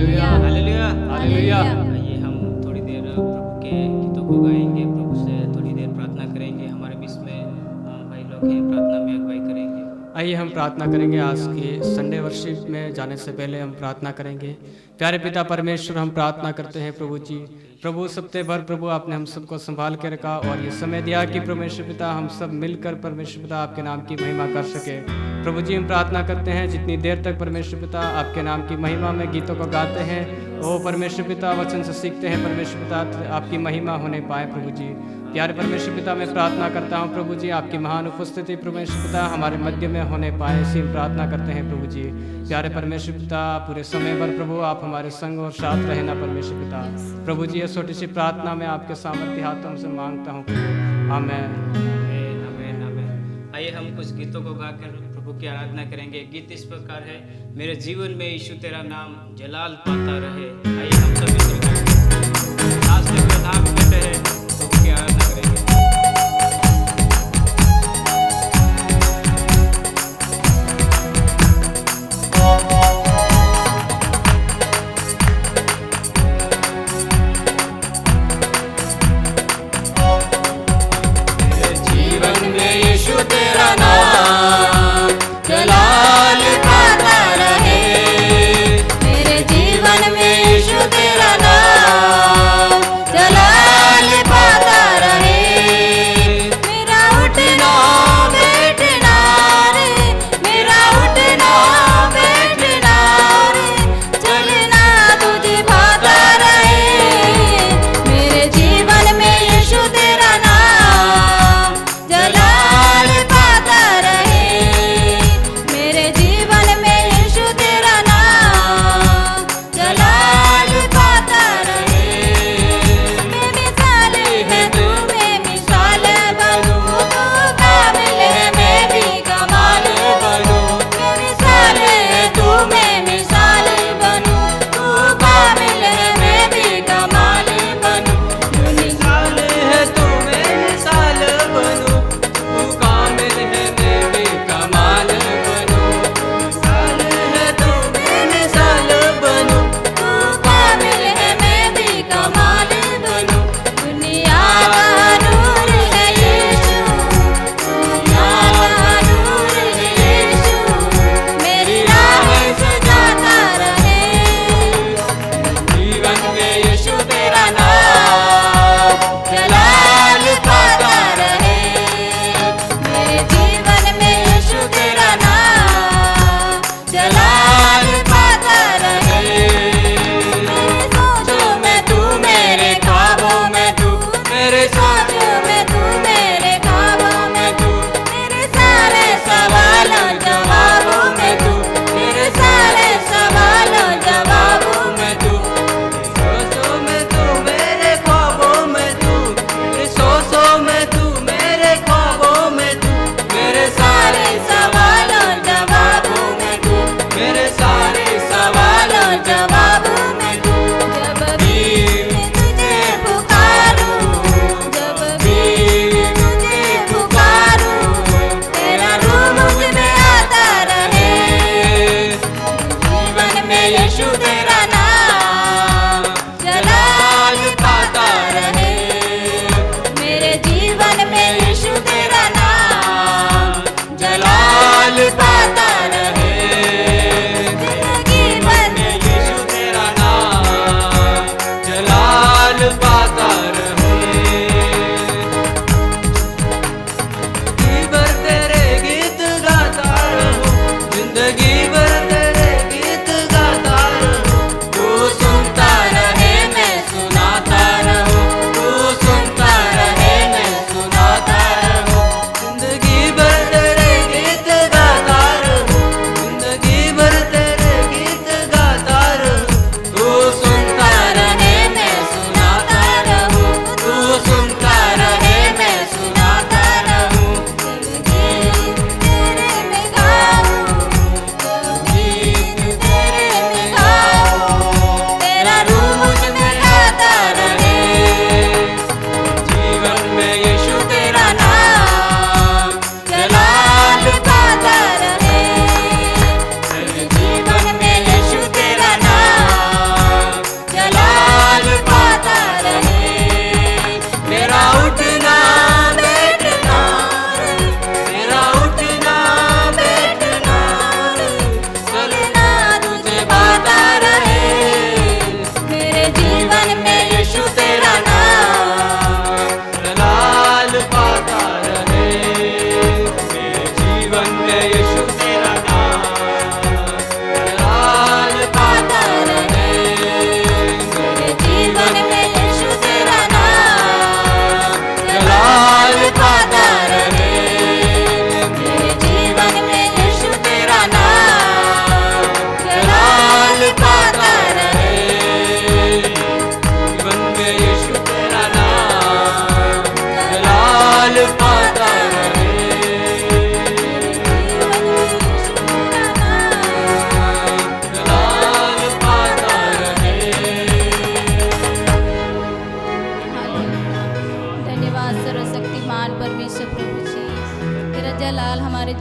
Hallelujah, hallelujah. Hallelujah. आइए हम थोड़ी देर प्रभु के गीतों को गाएंगे, प्रभु से थोड़ी देर प्रार्थना करेंगे। हमारे बीच में भाई लोग हैं, प्रार्थना में अगुवाई करेंगे। आइए हम प्रार्थना करेंगे। आज की संडे वर्शिप में जाने से पहले हम प्रार्थना करेंगे। प्यारे पिता परमेश्वर, हम प्रार्थना करते हैं प्रभु जी, प्रभु सप्ताह भर प्रभु आपने हम सबको संभाल के रखा और ये समय दिया कि परमेश्वर पिता हम सब मिलकर परमेश्वर पिता आपके नाम की महिमा कर सके। प्रभु जी हम प्रार्थना करते हैं जितनी देर तक परमेश्वर पिता आपके नाम की महिमा में गीतों को गाते हैं, ओ परमेश्वर पिता वचन से सीखते हैं, परमेश्वर पिता आपकी महिमा होने पाए। प्रभु जी प्यारे परमेश्वर पिता मैं प्रार्थना करता हूँ प्रभु जी, आपकी महान उपस्थिति परमेश्वर पिता हमारे मध्य में होने पाए, इसी हम प्रार्थना करते हैं प्रभु जी। प्यारे परमेश्वर पिता पूरे समय भर प्रभु आप हमारे संग और साथ रहना परमेश्वर पिता। प्रभु जी ये छोटी सी प्रार्थना मैं आपके सामर्थ्य हाथों से मांगता हूँ प्रभु, आमेन। आमेन, आमेन, आमेन। आइए हम कुछ गीतों को गाकर प्रभु की आराधना करेंगे। गीत इस प्रकार है, मेरे जीवन में यीशु तेरा नाम जलाल पाता रहे। आइए हम सब मिलकर आज तक प्रधान करते हैं, प्रभु की आराधना करेंगे। जीवन में यीशु तेरा नाम जलाल पाता रहे। मेरे जीवन में यीशु तेरा नाम जलाल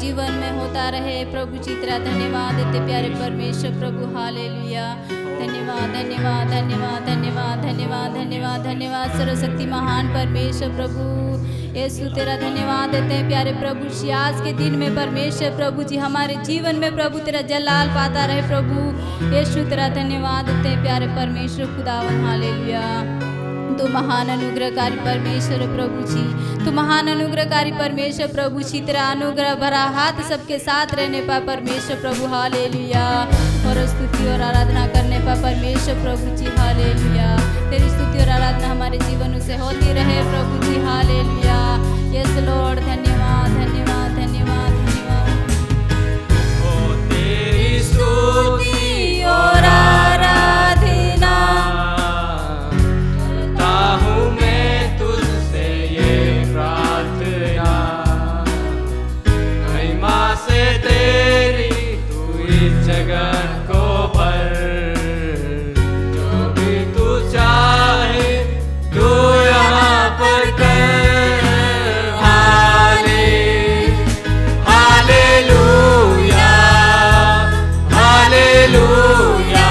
जीवन में होता रहे प्रभु जी। तेरा धन्यवाद देते प्यारे परमेश्वर प्रभु। हालेलुया। धन्यवाद धन्यवाद धन्यवाद धन्यवाद धन्यवाद धन्यवाद धन्यवाद सर्वशक्ति महान परमेश्वर प्रभु यीशु तेरा धन्यवाद देते हैं प्यारे प्रभु जी। आज के दिन में परमेश्वर प्रभु जी हमारे जीवन में प्रभु तेरा जलाल पाता रहे प्रभु यीशु तेरा धन्यवाद देते हैं प्यारे परमेश्वर खुदावन। हालेलुया। तू महान अनुग्रहकारी परमेश्वर प्रभु जी, तू महान अनुग्रहकारी परमेश्वर प्रभु जी। तेरा अनुग्रह भरा हाथ सबके साथ रहने पर परमेश्वर प्रभु। हालेलुया। और स्तुति और आराधना करने पर परमेश्वर प्रभु जी। हालेलुया। तेरी स्तुति और आराधना हमारे जीवन से होती रहे प्रभु जी। हालेलुया। Yes Lord. धन्यवाद धन्यवाद धन्यवाद धन्यवाद। ओ तेरी स्तुति और जगत को भर, जो भी तू चाहे तू यहाँ पर कर। हाले हालेलुया हालेलुया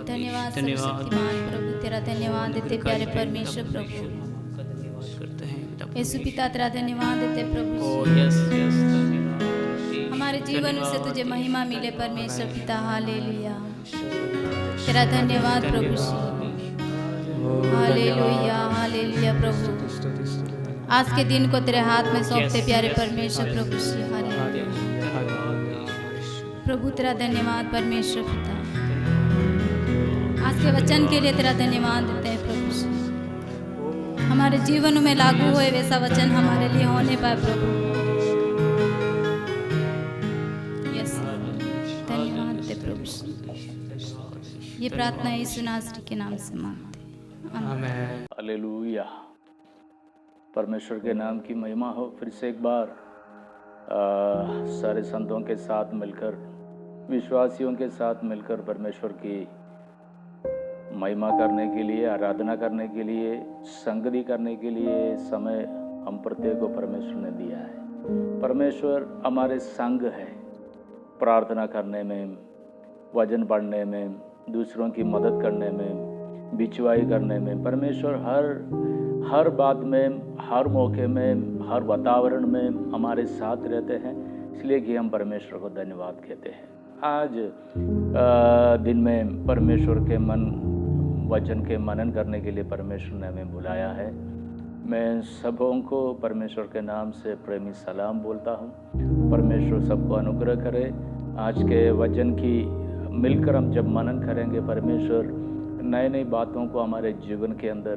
धन्यवाद धन्यवाद सर्वशक्तिमान प्रभु, तेरा धन्यवाद देते प्यारे परमेश्वर प्रभु। का धन्यवाद करते हैं पिता। यीशु पिता तेरा धन्यवाद देते प्रभु। ओ यस यस धन्यवाद। हमारे जीवन से तुझे महिमा मिले परमेश्वर पिता, हालेलुया। तेरा धन्यवाद प्रभु श्री, हालेलुया हालेलुया प्रभु। आज के दिन को तेरे हाथ में सौंपते प्यारे परमेश्वर प्रभु श्री, हालेलुया प्रभु। तेरा धन्यवाद परमेश्वर पिता, आज के वचन के लिए तेरा धन्यवाद देते हैं प्रभु श्री। हमारे जीवन में लागू हुए वैसा वचन हमारे लिए होने पाए प्रभु। यस धन्यवाद देते प्रभु श्री। ये प्रार्थना यीशु नासरी के नाम से मांगते हैं, आमीन। हालेलुया। परमेश्वर के नाम की महिमा हो। फिर से एक बार सारे संतों के साथ मिलकर, विश्वासियों के साथ मिलकर परमेश्वर की महिमा करने के लिए, आराधना करने के लिए, संगति करने के लिए समय हम प्रत्येक को परमेश्वर ने दिया है। परमेश्वर हमारे संग है प्रार्थना करने में, वचन पढ़ने में, दूसरों की मदद करने में, बिचवाई करने में। परमेश्वर हर बात में, हर मौके में, हर वातावरण में हमारे साथ रहते हैं, इसलिए कि हम परमेश्वर को धन्यवाद कहते हैं। आज दिन में परमेश्वर के वचन के मनन करने के लिए परमेश्वर ने हमें बुलाया है। मैं सबों को परमेश्वर के नाम से प्रेमी सलाम बोलता हूँ। परमेश्वर सबको अनुग्रह करे। आज के वचन की मिलकर हम जब मनन करेंगे, परमेश्वर नई नई बातों को हमारे जीवन के अंदर,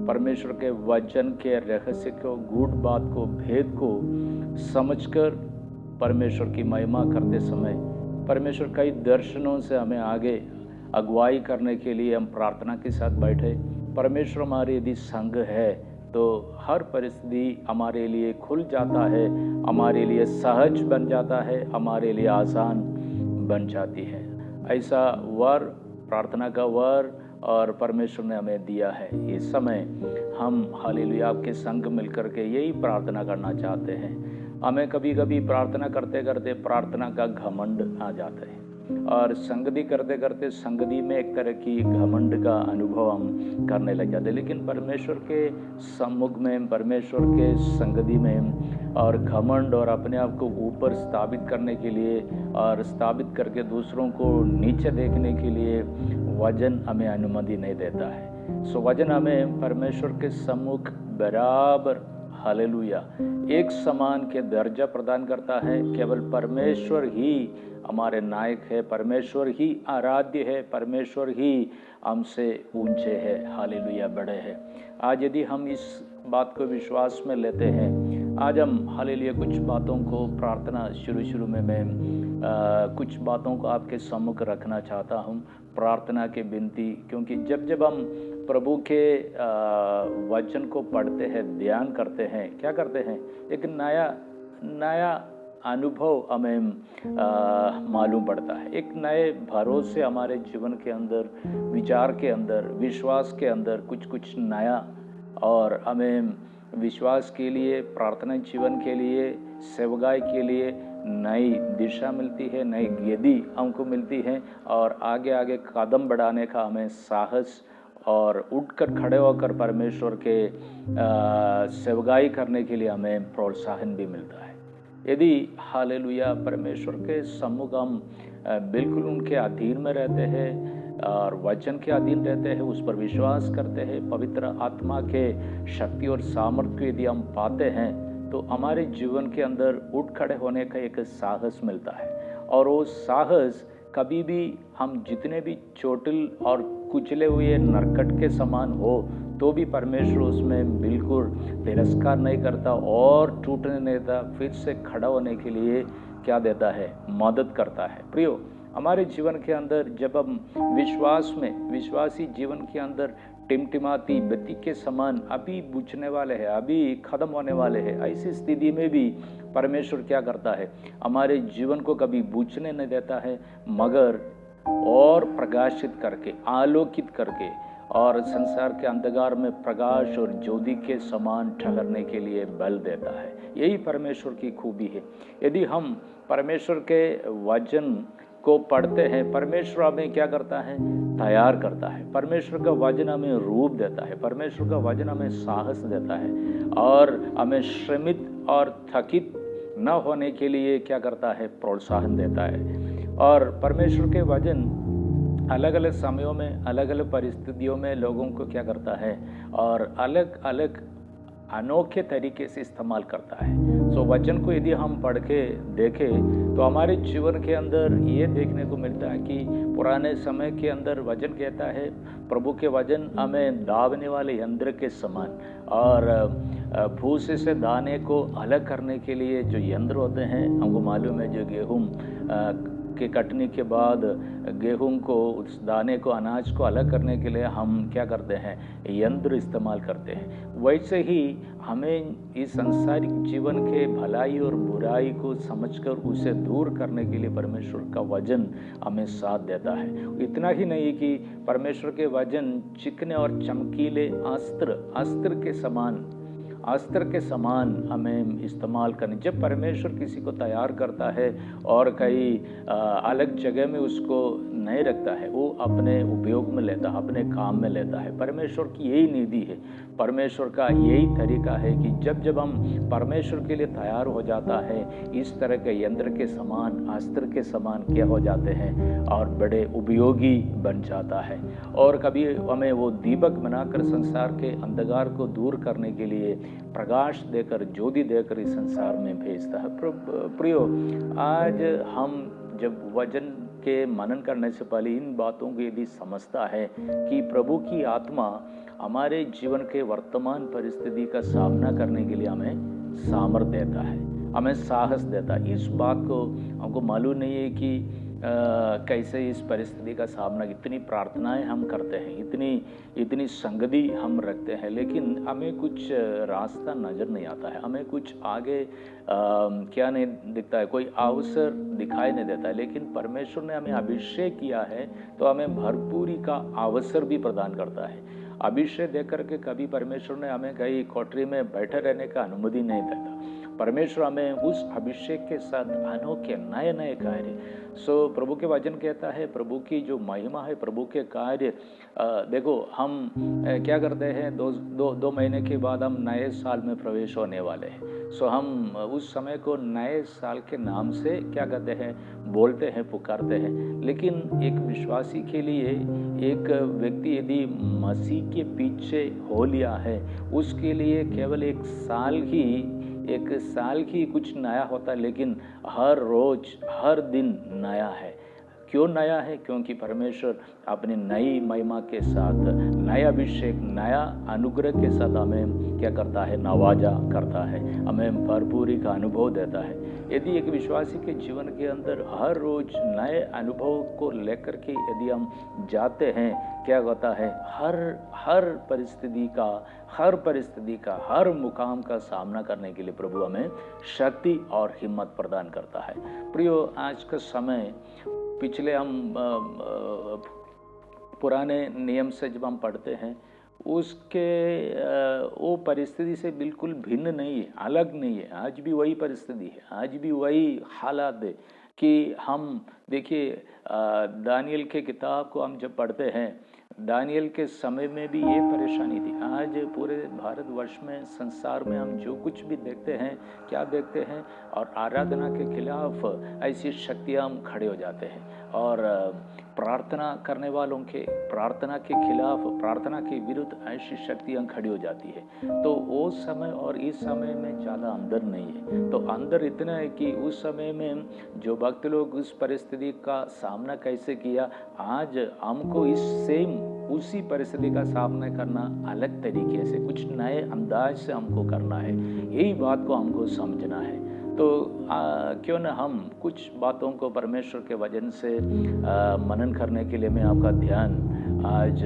परमेश्वर के वचन के रहस्य को, गूढ़ बात को, भेद को समझकर परमेश्वर की महिमा करते समय परमेश्वर कई दर्शनों से हमें आगे अगुवाई करने के लिए हम प्रार्थना के साथ बैठे। परमेश्वर हमारे यदि संग है तो हर परिस्थिति हमारे लिए खुल जाता है, हमारे लिए सहज बन जाता है, हमारे लिए आसान बन जाती है। ऐसा वर, प्रार्थना का वर और परमेश्वर ने हमें दिया है। इस समय हम हालेलुया आपके संग मिलकर के यही प्रार्थना करना चाहते हैं। हमें कभी कभी प्रार्थना करते करते प्रार्थना का घमंड आ जाता है, और संगति करते करते संगति में एक तरह की घमंड का अनुभव हम करने लग जाते हैं। लेकिन परमेश्वर के सम्मुख में, परमेश्वर के संगति में और घमंड और अपने आप को ऊपर स्थापित करने के लिए और स्थापित करके दूसरों को नीचे देखने के लिए वचन हमें अनुमति नहीं देता है। सो वचन हमें परमेश्वर के सम्मुख बराबर हालेलुया एक समान के दर्जा प्रदान करता है। केवल परमेश्वर ही हमारे नायक है, परमेश्वर ही आराध्य है, परमेश्वर ही हमसे ऊंचे है, हालेलुया बड़े हैं। आज यदि हम इस बात को विश्वास में लेते हैं, आज हम हालेलुया कुछ बातों को प्रार्थना शुरू में मैं कुछ बातों को आपके सम्मुख रखना चाहता हूँ, प्रार्थना के विनती। क्योंकि जब हम प्रभु के वचन को पढ़ते हैं, ध्यान करते हैं, क्या करते हैं, एक नया अनुभव हमें मालूम पड़ता है। एक नए भरोसे हमारे जीवन के अंदर, विचार के अंदर, विश्वास के अंदर कुछ नया, और हमें विश्वास के लिए, प्रार्थना जीवन के लिए, सेवकाई के लिए नई दिशा मिलती है, नई गति हमको मिलती है, और आगे कदम बढ़ाने का हमें साहस और उठकर खड़े होकर परमेश्वर के सेवकाई करने के लिए हमें प्रोत्साहन भी मिलता है। यदि हालेलुया परमेश्वर के सम्मुख हम बिल्कुल उनके अधीन में रहते हैं और वचन के अधीन रहते हैं, उस पर विश्वास करते हैं, पवित्र आत्मा के शक्ति और सामर्थ्य को यदि हम पाते हैं, तो हमारे जीवन के अंदर उठ खड़े होने का एक साहस मिलता है। और वो साहस कभी भी हम जितने भी चोटिल और कुचले हुए नरकट के समान हो तो भी परमेश्वर उसमें बिल्कुल तिरस्कार नहीं करता और टूटने नहीं देता, फिर से खड़ा होने के लिए क्या देता है, मदद करता है। प्रियो, हमारे जीवन के अंदर जब हम विश्वास में, विश्वासी जीवन के अंदर टिमटिमाती बत्ती के समान अभी बुझने वाले हैं, अभी खत्म होने वाले हैं, ऐसी स्थिति में भी परमेश्वर क्या करता है, हमारे जीवन को कभी बुझने नहीं देता है, मगर और प्रकाशित करके, आलोकित करके और संसार के अंधकार में प्रकाश और ज्योति के समान ठहरने के लिए बल देता है। यही परमेश्वर की खूबी है। यदि हम परमेश्वर के वचन को पढ़ते हैं, परमेश्वर हमें क्या करता है? तैयार करता है। परमेश्वर का वचन हमें रूप देता है, परमेश्वर का वचन हमें साहस देता है और हमें श्रमित और थकित न होने के लिए क्या करता है? प्रोत्साहन देता है। और परमेश्वर के वचन अलग अलग समयों में, अलग अलग परिस्थितियों में लोगों को क्या करता है और अलग अलग अनोखे तरीके से इस्तेमाल करता है। सो वचन को यदि हम पढ़ के देखें तो हमारे जीवन के अंदर ये देखने को मिलता है कि पुराने समय के अंदर वचन कहता है, प्रभु के वचन हमें दावने वाले यंत्र के समान, और भूसे से दाने को अलग करने के लिए जो यंत्र होते हैं, हमको मालूम है जो गेहूँ के कटने के बाद गेहूं को, उस दाने को, अनाज को अलग करने के लिए हम क्या करते हैं? यंत्र इस्तेमाल करते हैं। वैसे ही हमें इस सांसारिक जीवन के भलाई और बुराई को समझकर उसे दूर करने के लिए परमेश्वर का वचन हमें साथ देता है। इतना ही नहीं कि परमेश्वर के वचन चिकने और चमकीले अस्त्र के समान हमें इस्तेमाल करने। जब परमेश्वर किसी को तैयार करता है और कई अलग जगह में उसको नहीं रखता है, वो अपने उपयोग में लेता है, अपने काम में लेता है। परमेश्वर की यही निधि है, परमेश्वर का यही तरीका है कि जब हम परमेश्वर के लिए तैयार हो जाता है, इस तरह के यंत्र के समान, अस्त्र के समान क्या हो जाते हैं और बड़े उपयोगी बन जाता है। और कभी हमें वो दीपक बनाकर संसार के अंधकार को दूर करने के लिए प्रकाश देकर, ज्योति देकर इस संसार में भेजता है। प्रियो, आज हम जब वचन के मनन करने से पहले इन बातों को यदि समझता है कि प्रभु की आत्मा हमारे जीवन के वर्तमान परिस्थिति का सामना करने के लिए हमें सामर्थ्य देता है, हमें साहस देता है। इस बात को हमको मालूम नहीं है कि कैसे इस परिस्थिति का सामना, इतनी प्रार्थनाएं हम करते हैं, इतनी संगति हम रखते हैं, लेकिन हमें कुछ रास्ता नज़र नहीं आता है, हमें कुछ आगे क्या नहीं दिखता है, कोई अवसर दिखाई नहीं देता है। लेकिन परमेश्वर ने हमें अभिषेक किया है तो हमें भरपूरी का अवसर भी प्रदान करता है। अभिषेक देकर के कभी परमेश्वर ने हमें कहीं कोठरी में बैठे रहने का अनुमति नहीं देता। परमेश्वर हमें उस अभिषेक के साथ अनोखे नए नए कार्य, प्रभु के वचन कहता है, प्रभु की जो महिमा है, प्रभु के कार्य, देखो हम क्या करते हैं, दो महीने के बाद हम नए साल में प्रवेश होने वाले हैं। हम उस समय को नए साल के नाम से क्या कहते हैं, बोलते हैं, पुकारते हैं। लेकिन एक विश्वासी के लिए, एक व्यक्ति यदि मसीह के पीछे हो लिया है, उसके लिए केवल एक साल ही कुछ नया होता है, लेकिन हर रोज, हर दिन नया है। क्यों नया है? क्योंकि परमेश्वर अपनी नई महिमा के साथ, नया अभिषेक, नया अनुग्रह के साथ हमें क्या करता है, नवाजा करता है, हमें भरपूरी का अनुभव देता है। यदि एक विश्वासी के जीवन के अंदर हर रोज नए अनुभव को लेकर के यदि हम जाते हैं, क्या होता है, हर परिस्थिति का, हर मुकाम का सामना करने के लिए प्रभु हमें शक्ति और हिम्मत प्रदान करता है। प्रियो, आज का समय, पिछले हम पुराने नियम से जब हम पढ़ते हैं, उसके वो परिस्थिति से बिल्कुल भिन्न नहीं है, अलग नहीं है। आज भी वही परिस्थिति है, आज भी वही हालात है कि हम देखिए, दानियल के किताब को हम जब पढ़ते हैं, दानियल के समय में भी ये परेशानी थी। आज पूरे भारतवर्ष में, संसार में हम जो कुछ भी देखते हैं, क्या देखते हैं, और आराधना के खिलाफ ऐसी शक्तियाँ हम खड़े हो जाते हैं, और प्रार्थना करने वालों के प्रार्थना के खिलाफ, प्रार्थना के विरुद्ध ऐसी शक्तियाँ खड़ी हो जाती है। तो वो समय और इस समय में ज़्यादा अंदर नहीं है। तो अंदर इतना है कि उस समय में जो भक्त लोग उस परिस्थिति का सामना कैसे किया, आज हमको उसी परिस्थिति का सामना करना अलग तरीके से, कुछ नए अंदाज से हमको करना है। यही बात को हमको समझना है। तो क्यों न हम कुछ बातों को परमेश्वर के वचन से मनन करने के लिए मैं आपका ध्यान आज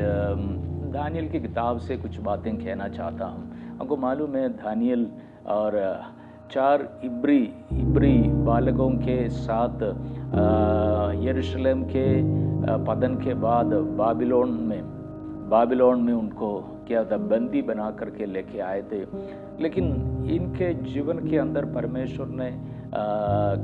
दानियल की किताब से कुछ बातें कहना चाहता हूँ। हमको मालूम है, दानियल और 4 इब्री बालकों के साथ यरूशलेम के पतन के बाद बाबिलोन में उनको क्या था, बंदी बना करके लेके आए थे। लेकिन इनके जीवन के अंदर परमेश्वर ने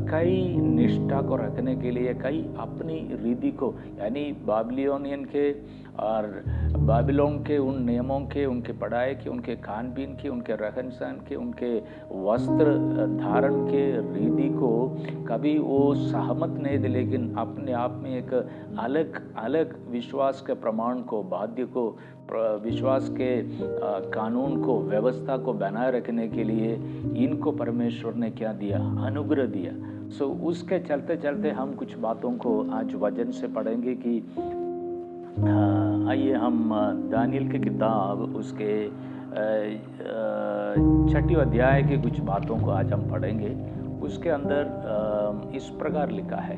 कई निष्ठा को रखने के लिए, कई अपनी रीति को, यानी बाबिलोनियन के और बाबिलोन के उन नियमों के, उनके पढ़ाई के, उनके खान पीन के, उनके रहन सहन के, उनके वस्त्र धारण के रीति को कभी वो सहमत नहीं थे, लेकिन अपने आप में एक अलग अलग विश्वास के प्रमाण को, बाध्य को, विश्वास के कानून को, व्यवस्था को बनाए रखने के लिए इनको परमेश्वर ने क्या दिया, अनुग्रह दिया। सो उसके चलते चलते हम कुछ बातों को आज वचन से पढ़ेंगे कि आइए हम दानियल की किताब उसके 6वें अध्याय के कुछ बातों को आज हम पढ़ेंगे। उसके अंदर इस प्रकार लिखा है,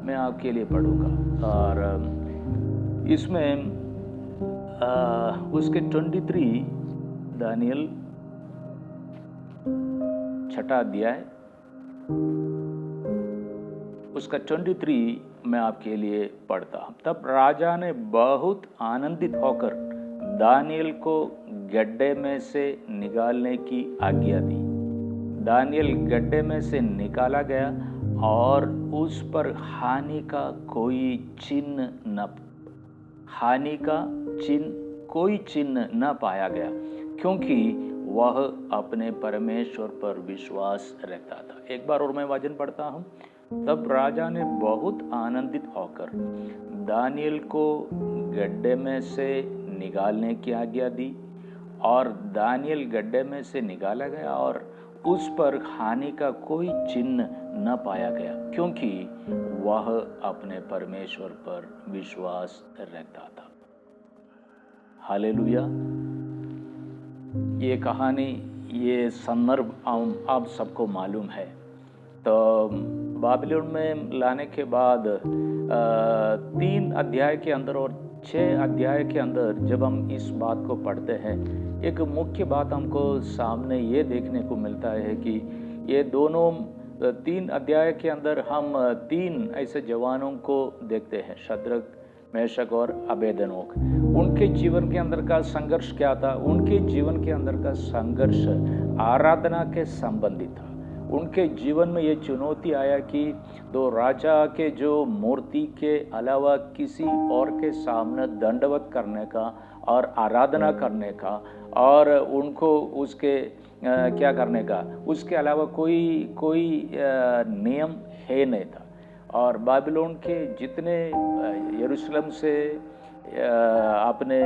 मैं आपके लिए पढ़ूंगा, और इसमें उसके 23 दानियल 6वां अध्याय उसका 23 मैं आपके लिए पढ़ता हूं। तब राजा ने बहुत आनंदित होकर दानियल को गड्ढे में से निकालने की आज्ञा दी। दानियल गड्ढे में से निकाला गया और उस पर हानि का कोई चिन्ह न पाया गया, क्योंकि वह अपने परमेश्वर पर विश्वास रखता था। एक बार और मैं वचन पढ़ता हूं। तब राजा ने बहुत आनंदित होकर दानियल को गड्ढे में से निकालने की आज्ञा दी, और दानियल गड्ढे में से निकाला गया और उस पर हानि का कोई चिन्ह न पाया गया, क्योंकि वह अपने परमेश्वर पर विश्वास रखता था। हालेलुया। ये कहानी, ये संदर्भ आप सबको मालूम है। तो बाबिलोन में लाने के बाद 3 अध्याय के अंदर और 6 अध्याय के अंदर जब हम इस बात को पढ़ते हैं, एक मुख्य बात हमको सामने ये देखने को मिलता है कि ये दोनों 3 अध्याय के अंदर हम 3 ऐसे जवानों को देखते हैं, शद्रक, मेशक और अबेदनोक। उनके जीवन के अंदर का संघर्ष क्या था? उनके जीवन के अंदर का संघर्ष आराधना के संबंधित था। उनके जीवन में ये चुनौती आया कि दो राजा के जो मूर्ति के अलावा किसी और के सामने दंडवत करने का और आराधना करने का, और उनको उसके क्या करने का, उसके अलावा कोई नियम है नहीं था। और बाबिलोन के जितने यरूशलेम से अपने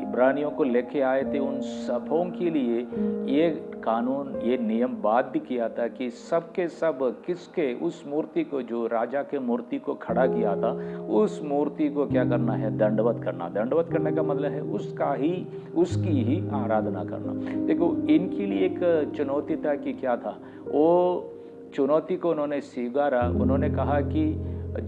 इब्रानियों को लेके आए थे, उन सबों के लिए ये कानून, ये नियम बाध्य किया था कि सब के सब किसके, उस मूर्ति को, जो राजा के मूर्ति को खड़ा किया था, उस मूर्ति को क्या करना है? दंडवत करना। दंडवत करने का मतलब है उसकी ही आराधना करना। देखो, इनके लिए एक चुनौती था कि क्या था, वो चुनौती को उन्होंने स्वीकारा। उन्होंने कहा कि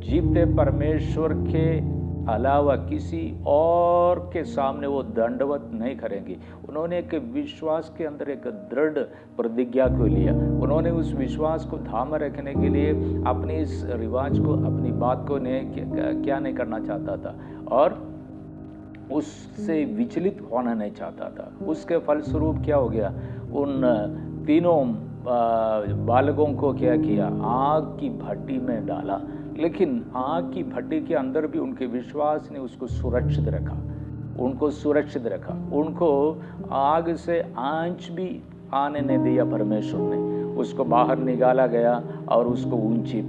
जीवते परमेश्वर के अलावा किसी और के सामने वो दंडवत नहीं करेंगे। उन्होंने एक विश्वास के अंदर एक दृढ़ प्रतिज्ञा को लिया। उन्होंने उस विश्वास को थामे रखने के लिए अपने इस रिवाज को, अपनी बात को क्या नहीं करना चाहता था, और उससे विचलित होना नहीं चाहता था। उसके फलस्वरूप क्या हो गया? उन तीनों बालकों को क्या किया? आग की भट्टी में डाला। लेकिन आग की भट्टी के अंदर भी उनके विश्वास ने उसको सुरक्षित रखा, उनको आग से आंच भी आने नहीं दिया। परमेश्वर ने उसको बाहर निकाला गया और उसको ऊंची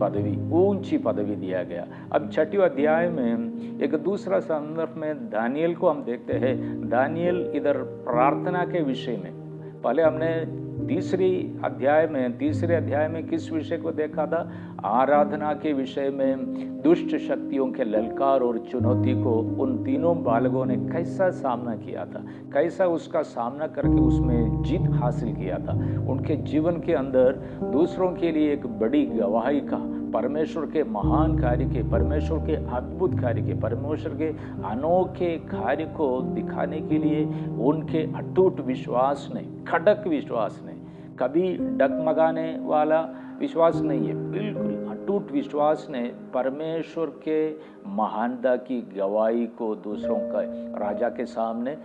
पदवी दिया गया। अब 6वें अध्याय में एक दूसरा संदर्भ में दानियल को हम देखते हैं। दानियल इधर प्रार्थना के विषय में, पहले हमने तीसरे अध्याय में किस विषय को देखा था? आराधना के विषय में दुष्ट शक्तियों के ललकार और चुनौती को उन तीनों बालकों ने कैसा सामना किया था, कैसा उसका सामना करके उसमें जीत हासिल किया था। उनके जीवन के अंदर दूसरों के लिए एक बड़ी गवाही का, परमेश्वर के महान कार्य के, परमेश्वर के अद्भुत कार्य के, परमेश्वर के अनोखे कार्य को दिखाने के लिए उनके अटूट विश्वास ने, खड़क विश्वास ने, कभी डगमगाने वाला विश्वास नहीं है, बिल्कुल अटूट विश्वास ने परमेश्वर के महानता की गवाही को दूसरों का, राजा के सामने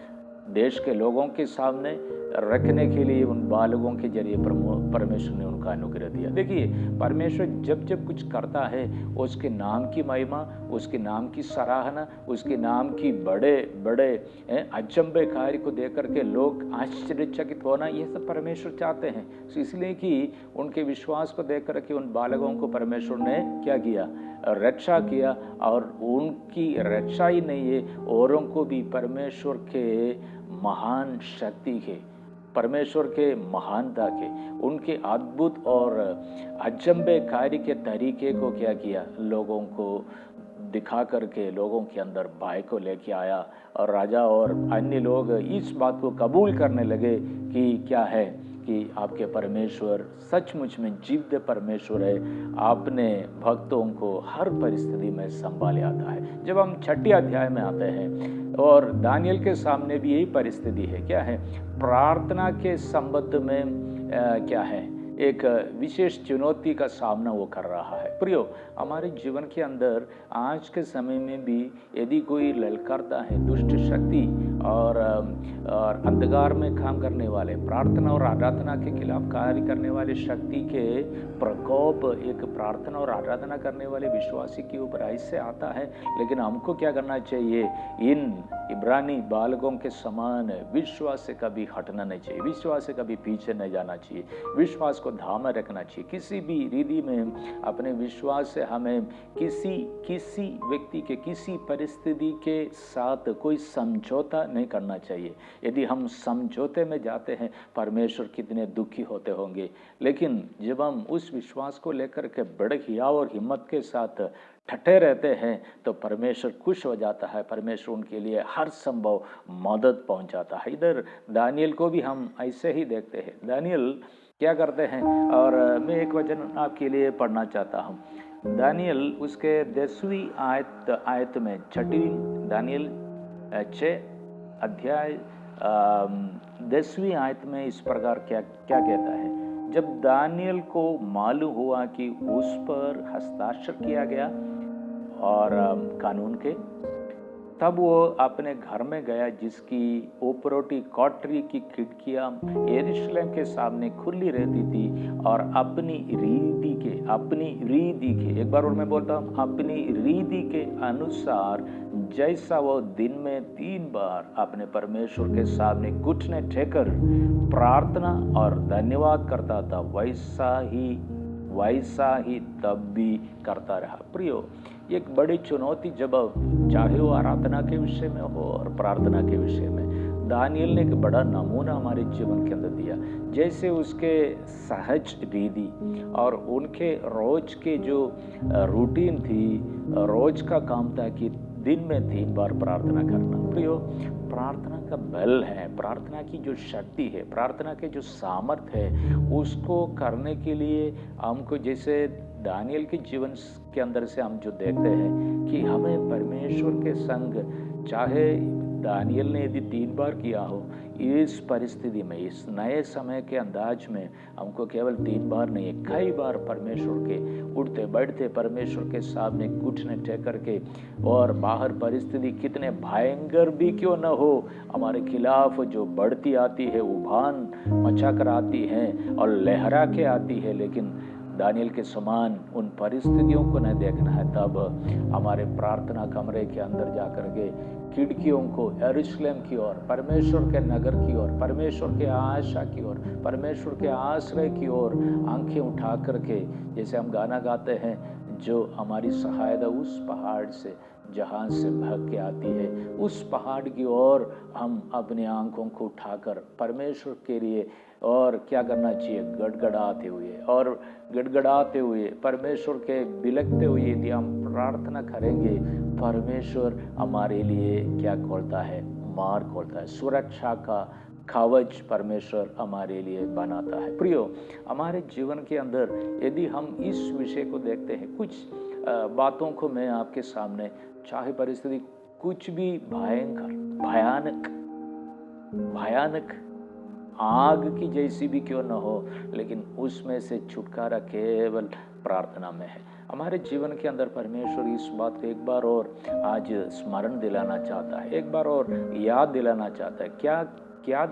देश के लोगों के सामने रखने के लिए उन बालकों के जरिए परमेश्वर ने उनका अनुग्रह दिया। देखिए, परमेश्वर जब जब कुछ करता है उसके नाम की महिमा, उसके नाम की सराहना, उसके नाम की बड़े बड़े अचंभे कार्य को देख करके लोग आश्चर्यचकित होना, ये सब परमेश्वर चाहते हैं। इसलिए कि उनके विश्वास को देख करके उन बालकों को परमेश्वर ने क्या किया, रक्षा किया। और उनकी रक्षा ही नहीं है, औरों को भी परमेश्वर के महान शक्ति के, परमेश्वर के महानता के, उनके अद्भुत और अचंभे कार्य के तरीके को क्या किया, लोगों को दिखा करके लोगों के अंदर भय को लेके आया। और राजा और अन्य लोग इस बात को कबूल करने लगे कि क्या है, कि आपके परमेश्वर सचमुच में जीवित परमेश्वर है, आपने भक्तों को हर परिस्थिति में संभाले आता है। जब हम 6 अध्याय में आते हैं और दानियल के सामने भी यही परिस्थिति है, क्या है, प्रार्थना के संबंध में क्या है, एक विशेष चुनौती का सामना वो कर रहा है। प्रियो, हमारे जीवन के अंदर आज के समय में भी यदि कोई ललकारता है, दुष्ट शक्ति और अंधकार में काम करने वाले, प्रार्थना और आराधना के खिलाफ कार्य करने वाले शक्ति के प्रकोप एक प्रार्थना और आराधना करने वाले विश्वासी के ऊपर ऐसे आता है। लेकिन हमको क्या करना चाहिए, इन इब्रानी बालकों के समान विश्वास से कभी हटना नहीं चाहिए, विश्वास से कभी पीछे नहीं जाना चाहिए, विश्वास को धामे रखना चाहिए। किसी भी रीति में अपने विश्वास से हमें किसी व्यक्ति के, किसी परिस्थिति के साथ कोई समझौता नहीं करना चाहिए। यदि हम समझौते में जाते हैं, परमेश्वर कितने दुखी होते होंगे। लेकिन जब हम उस विश्वास को लेकर के बड़े हियाव और हिम्मत के साथ ठटे रहते हैं तो परमेश्वर खुश हो जाता है, परमेश्वर उनके लिए हर संभव मदद पहुंचाता है। इधर दानियल को भी हम ऐसे ही देखते हैं। दानियल क्या करते हैं, और मैं एक वचन आपके लिए पढ़ना चाहता हूँ। दानियल उसके 10वीं आयत में, 6 दानियल 6 अध्याय 10वीं आयत में इस प्रकार क्या कहता है। जब दानियल को मालूम हुआ कि उस पर हस्ताक्षर किया गया और कानून के, तब वो अपने घर में गया जिसकी ऊपरोटी कोठरी की खिड़कियां यरूशलेम के सामने खुली रहती थी, और अपनी रीति के, एक बार और मैं बोलता हूँ, अपनी रीति के अनुसार जैसा वो दिन में 3 बार अपने परमेश्वर के सामने घुटने टेकर प्रार्थना और धन्यवाद करता था, वैसा ही तब भी करता रहा। प्रियो, एक बड़ी चुनौती, जब चाहे वो आराधना के विषय में हो और प्रार्थना के विषय में, दानियल ने एक बड़ा नमूना हमारे जीवन के अंदर दिया। जैसे उसके सहज रीति और उनके रोज के जो रूटीन थी, रोज का काम था कि दिन में 3 बार प्रार्थना करना। प्रियो, प्रार्थना का बल है, प्रार्थना की जो शक्ति है, प्रार्थना के जो सामर्थ्य है, उसको करने के लिए हमको, जैसे दानियल के जीवन के अंदर से हम जो देखते हैं कि हमें परमेश्वर के संग, चाहे दानियल ने यदि 3 बार किया हो, इस परिस्थिति में, इस नए समय के अंदाज में हमको केवल 3 बार नहीं, कई बार परमेश्वर के उठते बैठते परमेश्वर के सामने घुटने टेक करके, और बाहर परिस्थिति कितने भयंकर भी क्यों न हो, हमारे खिलाफ जो बढ़ती आती है, उफान मचा कर आती है और लहरा के आती है, लेकिन दानियल के समान उन परिस्थितियों को न देखना है। तब हमारे प्रार्थना कमरे के अंदर जाकर के खिड़कियों को यरूशलेम की ओर, परमेश्वर के नगर की ओर, परमेश्वर के आशा की ओर, परमेश्वर के आश्रय की ओर आंखें उठा करके, जैसे हम गाना गाते हैं, जो हमारी सहायता उस पहाड़ से जहाँ से भाग के आती है, उस पहाड़ की ओर हम अपनी आंखों को उठाकर परमेश्वर के लिए, और क्या करना चाहिए, गड़गड़ाते हुए परमेश्वर के बिलखते हुए यदि हम प्रार्थना करेंगे, परमेश्वर हमारे लिए क्या खोलता है, मार्ग खोलता है, सुरक्षा का कवच परमेश्वर हमारे लिए बनाता है। प्रियो, हमारे जीवन के अंदर यदि हम इस विषय को देखते हैं, कुछ बातों को मैं आपके सामने, चाहे परिस्थिति कुछ भी भयानक आग की जैसी भी क्यों न हो, लेकिन उसमें से छुटकारा केवल प्रार्थना में है। हमारे जीवन के अंदर परमेश्वर इस बात को एक बार और आज स्मरण दिलाना चाहता है, एक बार और याद दिलाना चाहता है। क्या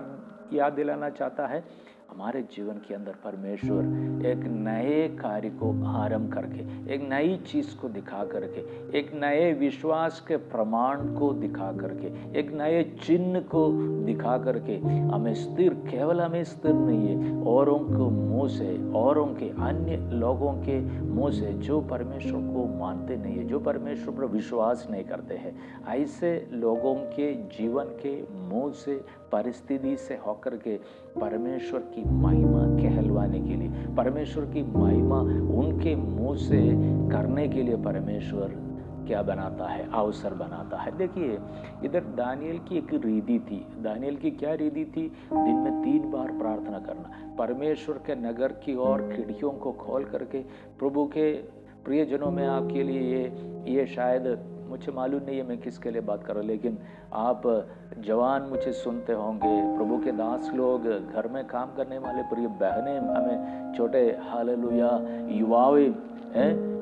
याद दिलाना चाहता है? हमारे जीवन के अंदर परमेश्वर एक नए कार्य को आरंभ करके, एक नई चीज को दिखा करके, एक नए विश्वास के प्रमाण को दिखा करके, एक नए चिन्ह को दिखा करके हमें स्थिर, केवल हमें स्थिर नहीं है, औरों के मुंह से, औरों के अन्य लोगों के मुंह से जो परमेश्वर को मानते नहीं है, जो परमेश्वर पर विश्वास नहीं करते हैं, ऐसे लोगों के जीवन के मुंह से, परिस्थिति से होकर के परमेश्वर की महिमा कहलवाने के लिए, परमेश्वर की महिमा उनके मुंह से करने के लिए परमेश्वर क्या बनाता है? अवसर बनाता है। देखिए, इधर दानियल की एक रीति थी। दानियल की क्या रीति थी? दिन में 3 बार प्रार्थना करना, परमेश्वर के नगर की ओर खिड़कियों को खोल करके, प्रभु के प्रियजनों में आपके लिए ये शायद मुझे मालूम नहीं है मैं किसके लिए बात कर रहा हूँ, लेकिन आप जवान मुझे सुनते होंगे, प्रभु के दास लोग, घर में काम करने वाले प्रिय बहनें, हमें छोटे हालेलुया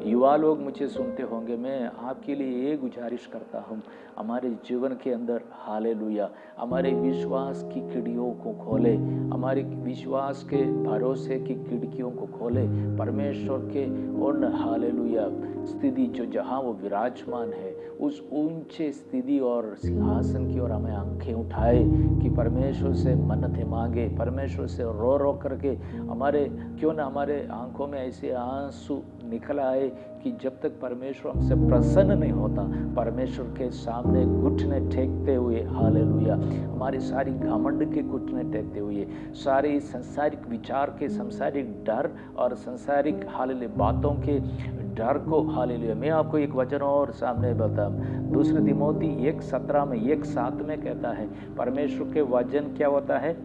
युवा लोग मुझे सुनते होंगे। मैं आपके लिए ये गुजारिश करता हूँ, हमारे जीवन के अंदर हालेलुया हमारे विश्वास की खिड़कियों को खोले, हमारे विश्वास के भरोसे की खिड़कियों को खोले, परमेश्वर के उन हालेलुया स्थिति जो जहाँ वो विराजमान है, उस ऊंचे स्थिति और सिंहासन की ओर हमें आंखें उठाए कि परमेश्वर से मन्नतें मांगे, परमेश्वर से रो रो करके हमारे क्यों ना हमारे आंखों में ऐसे आंसू निकल आए कि जब तक परमेश्वर हमसे प्रसन्न नहीं होता, परमेश्वर के सामने घुटने टेकते हुए हालेलुया हमारी सारी घमंड के घुटने टेकते हुए, सारी सांसारिक विचार के, सांसारिक डर और सांसारिक हालेलुया बातों के डर को हालेलुया। मैं आपको एक वचन और सामने बताऊं, 2 तिमोथी 1:17 में 1:7 में कहता है परमेश्वर के वचन क्या होता है?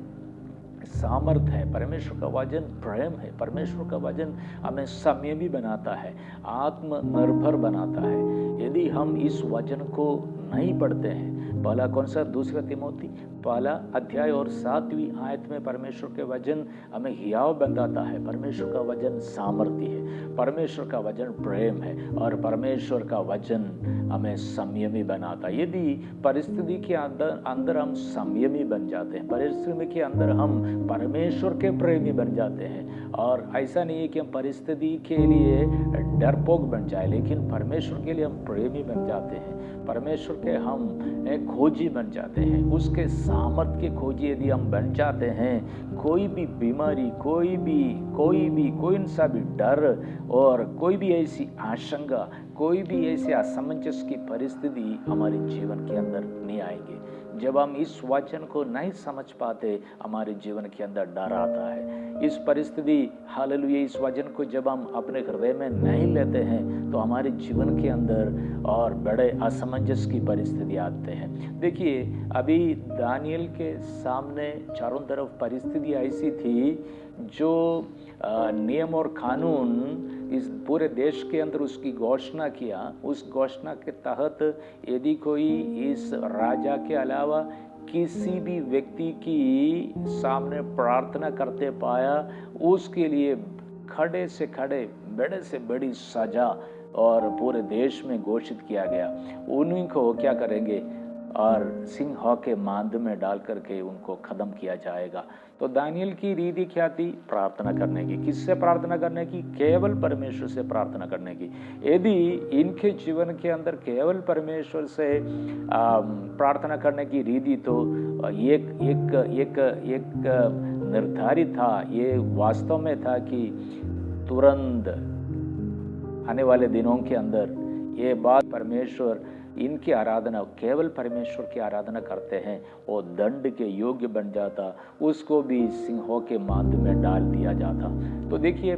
सामर्थ है, परमेश्वर का वचन प्रेम है, परमेश्वर का वचन हमें संयमी बनाता है, आत्मनिर्भर बनाता है। यदि हम इस वचन को नहीं पढ़ते हैं, पहला कौन सा? 2 तिमोथी 1 अध्याय और 7वीं आयत में परमेश्वर के वचन हमें हियाव बनाता है। परमेश्वर का वचन सामर्थ्य है, परमेश्वर का वचन प्रेम है और परमेश्वर का वचन हमें संयमी बनाता है। यदि परिस्थिति के अंदर हम संयमी बन जाते हैं, परिस्थिति के अंदर हम परमेश्वर के प्रेमी बन जाते हैं, और ऐसा नहीं है कि हम परिस्थिति के लिए डरपोक बन जाए, लेकिन परमेश्वर के लिए हम प्रेमी बन जाते हैं, परमेश्वर के हम खोजी बन जाते हैं, उसके सामर्थ के खोजी यदि हम बन जाते हैं, कोई भी बीमारी, कोई सा भी डर और कोई भी ऐसी आशंका, कोई भी ऐसी असमंजस की परिस्थिति हमारे जीवन के अंदर नहीं आएंगे। जब हम इस वचन को नहीं समझ पाते, हमारे जीवन के अंदर डर आता है। इस परिस्थिति हालेलुया इस वचन को जब हम अपने हृदय में नहीं लेते हैं, तो हमारे जीवन के अंदर और बड़े असमंजस की परिस्थिति आते हैं। देखिए, अभी दानियल के सामने चारों तरफ परिस्थिति ऐसी थी जो नियम और कानून इस पूरे देश के अंदर उसकी घोषणा किया। उस घोषणा के तहत यदि कोई इस राजा के अलावा किसी भी व्यक्ति की सामने प्रार्थना करते पाया, उसके लिए खड़े से खड़े, बड़े से बड़ी सजा और पूरे देश में घोषित किया गया। उन्हीं को क्या करेंगे? और सिंह के मांद में डाल करके उनको खत्म किया जाएगा। तो दानियल की रीति क्या थी? प्रार्थना करने की। किससे प्रार्थना करने की? केवल परमेश्वर से प्रार्थना करने की। यदि इनके जीवन के अंदर केवल परमेश्वर से प्रार्थना करने की रीति तो एक निर्धारित था, ये वास्तव में था कि तुरंत आने वाले दिनों के अंदर ये बात परमेश्वर इनकी आराधना, केवल परमेश्वर की आराधना करते हैं, वो दंड के योग्य बन जाता, उसको भी सिंहों के मांद में डाल दिया जाता। तो देखिए,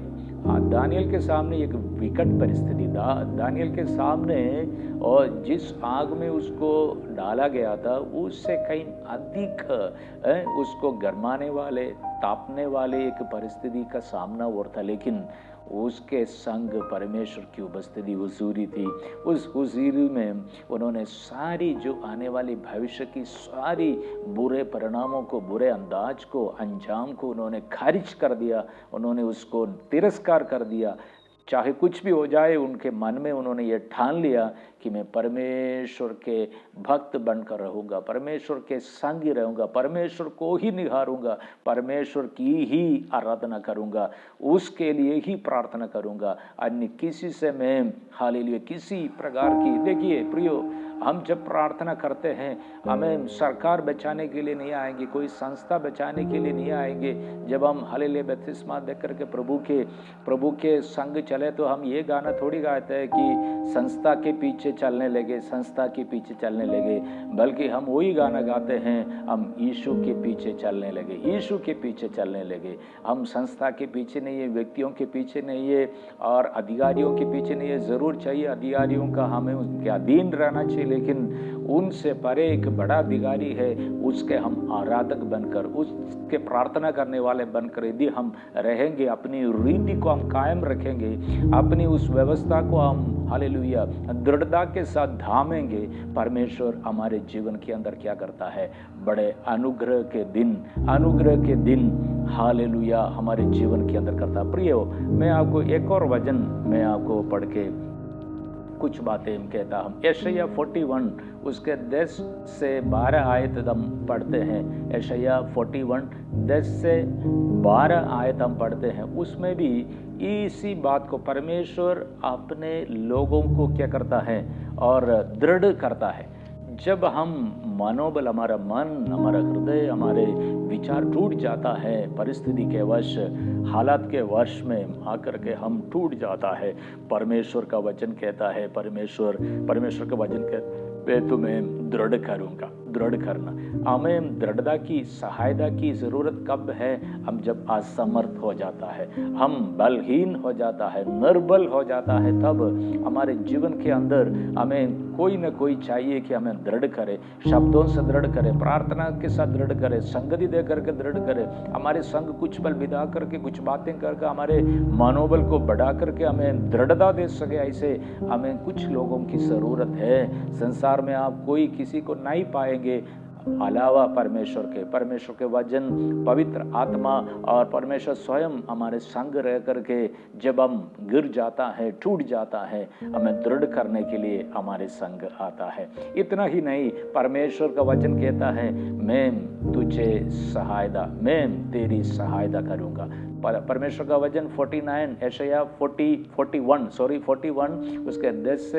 दानियल के सामने एक विकट परिस्थिति था। दानियल के सामने और जिस आग में उसको डाला गया था, उससे कहीं अधिक उसको गरमाने वाले, तापने वाले एक परिस्थिति का सामना हो था, लेकिन उसके संग परमेश्वर की उपस्थिति हुजूरी थी। उस हुजूरी में उन्होंने सारी जो आने वाली भविष्य की सारी बुरे परिणामों को, बुरे अंदाज को, अंजाम को उन्होंने खारिज कर दिया, उन्होंने उसको तिरस्कार कर दिया। चाहे कुछ भी हो जाए, उनके मन में उन्होंने ये ठान लिया कि मैं परमेश्वर के भक्त बनकर रहूँगा, परमेश्वर के संग ही रहूँगा, परमेश्वर को ही निहारूंगा, परमेश्वर की ही आराधना करूँगा, उसके लिए ही प्रार्थना करूँगा, अन्य किसी से मैं हालेलुया किसी प्रकार की। देखिए प्रियो, हम जब प्रार्थना करते हैं, हमें सरकार बचाने के लिए नहीं आएंगे, कोई संस्था बचाने के लिए नहीं आएंगे। जब हम हालेलुया बपतिस्मा दे करके प्रभु के संग चले, तो हम ये गाना थोड़ी गाते हैं कि संस्था के पीछे चलने लगे, संस्था के पीछे चलने लगे, बल्कि हम वही गाना गाते हैं, हम यीशु के पीछे चलने लगे, यीशु के पीछे चलने लगे। हम संस्था के पीछे नहीं है, व्यक्तियों के पीछे नहीं है, और अधिकारियों के पीछे नहीं है। ज़रूर चाहिए अधिकारियों का, हमें उनके अधीन रहना चाहिए, लेकिन उनसे परे एक बड़ा अधिकारी है, उसके हम आराधक बनकर, उसके प्रार्थना करने वाले बनकर यदि हम रहेंगे, अपनी रीति को हम कायम रखेंगे, अपनी उस व्यवस्था को हम हालेलुया दृढ़ता के साथ धामेंगे, परमेश्वर हमारे जीवन के अंदर क्या करता है, बड़े अनुग्रह के दिन हालेलुया हमारे जीवन के अंदर करता है। प्रियो, मैं आपको एक और वचन मैं आपको पढ़ के कुछ बातें कहता हूँ। यशायाह 41 उसके 10 से 12 आयत हम पढ़ते हैं। यशायाह 41 10 से 12 आयत हम पढ़ते हैं। उसमें भी इसी बात को परमेश्वर अपने लोगों को क्या करता है और दृढ़ करता है। जब हम मनोबल, हमारा मन, हमारा हृदय, हमारे विचार टूट जाता है, परिस्थिति के वश, हालात के वश में आकर के हम टूट जाता है, परमेश्वर का वचन कहता है, परमेश्वर का वचन कहता है, तुम्हें दृढ़ करूँगा। दृढ़ करना, हमें दृढ़ता की, सहायता की ज़रूरत कब है? हम जब असमर्थ हो जाता है, हम बलहीन हो जाता है, निर्बल हो जाता है, तब हमारे जीवन के अंदर हमें कोई न कोई चाहिए कि हमें दृढ़ करे, शब्दों से दृढ़ करे, प्रार्थना के साथ दृढ़ करे, संगति दे करके दृढ़ करे, हमारे संग कुछ बल बिता करके, कुछ बातें करके हमारे मनोबल को बढ़ा करके हमें दृढ़ता दे सके। ऐसे हमें कुछ लोगों की ज़रूरत है। संसार में आप कोई किसी को नहीं पाएंगे अलावा परमेश्वर के वचन, पवित्र आत्मा और परमेश्वर स्वयं हमारे संग रह करके जब हम गिर जाता है, टूट जाता है, हमें दृढ़ करने के लिए हमारे संग आता है। इतना ही नहीं, परमेश्वर का वचन कहता है, मैं तुझे सहायता, मैं तेरी सहायता करूँगा। परमेश्वर का वचन 49 यशायाह 41 उसके 10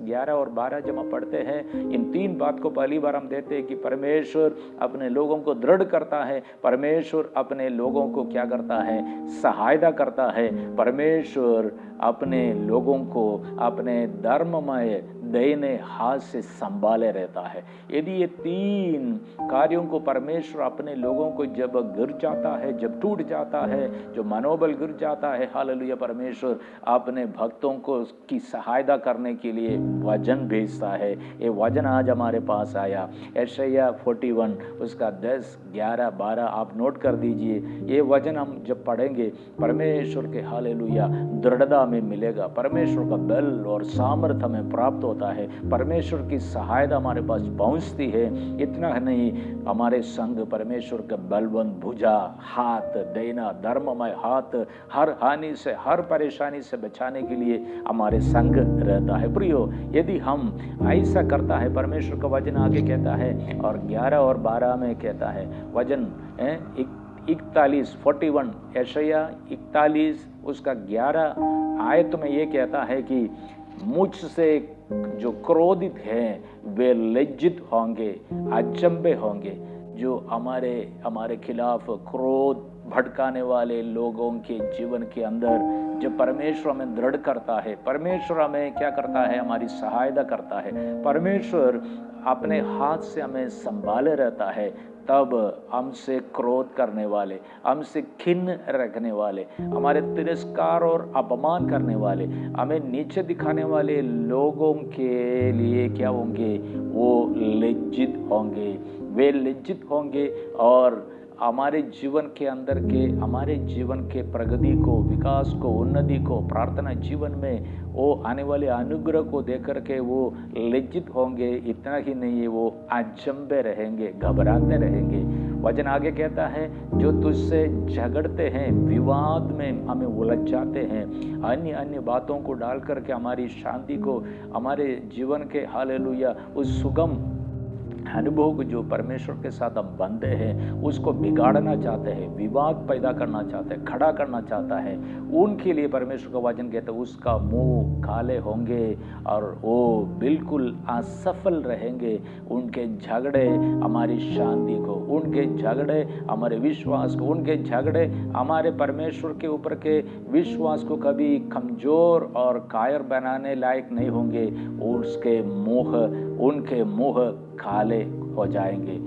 11 और 12 जब हम पढ़ते हैं, इन तीन बात को पहली बार हम देते हैं कि परमेश्वर अपने लोगों को दृढ़ करता है, परमेश्वर अपने लोगों को क्या करता है, सहायता करता है, परमेश्वर अपने लोगों को अपने धर्ममय दाहिने हाथ से संभाले रहता है। यदि ये तीन कार्यों को परमेश्वर अपने लोगों को जब गिर जाता है, जब टूट जाता है, जो मनोबल गिर जाता है, हालेलुया, परमेश्वर अपने भक्तों को की सहायता करने के लिए वचन भेजता है। ये वचन आज हमारे पास आया, यशायाह 41 उसका 10 11 12 आप नोट कर दीजिए। ये वचन हम जब पढ़ेंगे, परमेश्वर के हालेलुया दृढ़ता में मिलेगा, परमेश्वर का बल और सामर्थ हमें प्राप्त होता है, परमेश्वर की सहायता हमारे पास पहुंचती है। इतना नहीं, हमारे संग परमेश्वर का बलवंत भुजा, हाथ देना, धर्ममय हाथ हर हानि से, हर परेशानी से बचाने के लिए हमारे संग रहता है। प्रियो, यदि हम ऐसा करता है, परमेश्वर का वचन आगे कहता है और 11 और 12 में कहता है वचन 41 यशायाह 41 उसका 11 आयत में ये कहता है कि मुझसे जो क्रोधित हैं वे लज्जित होंगे, अचंभे होंगे। जो हमारे खिलाफ क्रोध भड़काने वाले लोगों के जीवन के अंदर जब परमेश्वर हमें दृढ़ करता है, परमेश्वर हमें क्या करता है, हमारी सहायता करता है, परमेश्वर अपने हाथ से हमें संभाले रहता है, तब हमसे क्रोध करने वाले, हमसे खिन्न रखने वाले, हमारे तिरस्कार और अपमान करने वाले, हमें नीचे दिखाने वाले लोगों के लिए क्या होंगे, वो लज्जित होंगे, वे लज्जित होंगे और हमारे जीवन के अंदर के हमारे जीवन के प्रगति को, विकास को, उन्नति को, प्रार्थना जीवन में वो आने वाले अनुग्रह को देख करके वो लज्जित होंगे। इतना ही नहीं है, वो अचंभे रहेंगे, घबराते रहेंगे। वचन आगे कहता है, जो तुझसे झगड़ते हैं, विवाद में हमें उलझ जाते हैं, अन्य अन्य बातों को डाल करके हमारी शांति को, हमारे जीवन के हालेलुया उस सुगम अनुभव को जो परमेश्वर के साथ हम बंधे हैं उसको बिगाड़ना चाहते हैं, विवाद पैदा करना चाहते हैं, खड़ा करना चाहता है, उनके लिए परमेश्वर का वचन कहता है उसका मुंह काले होंगे और वो बिल्कुल असफल रहेंगे। उनके झगड़े हमारी शांति को, उनके झगड़े हमारे विश्वास को, उनके झगड़े हमारे परमेश्वर के ऊपर के विश्वास को कभी कमजोर और कायर बनाने लायक नहीं होंगे। उनके मुंह काले हो जाएंगे।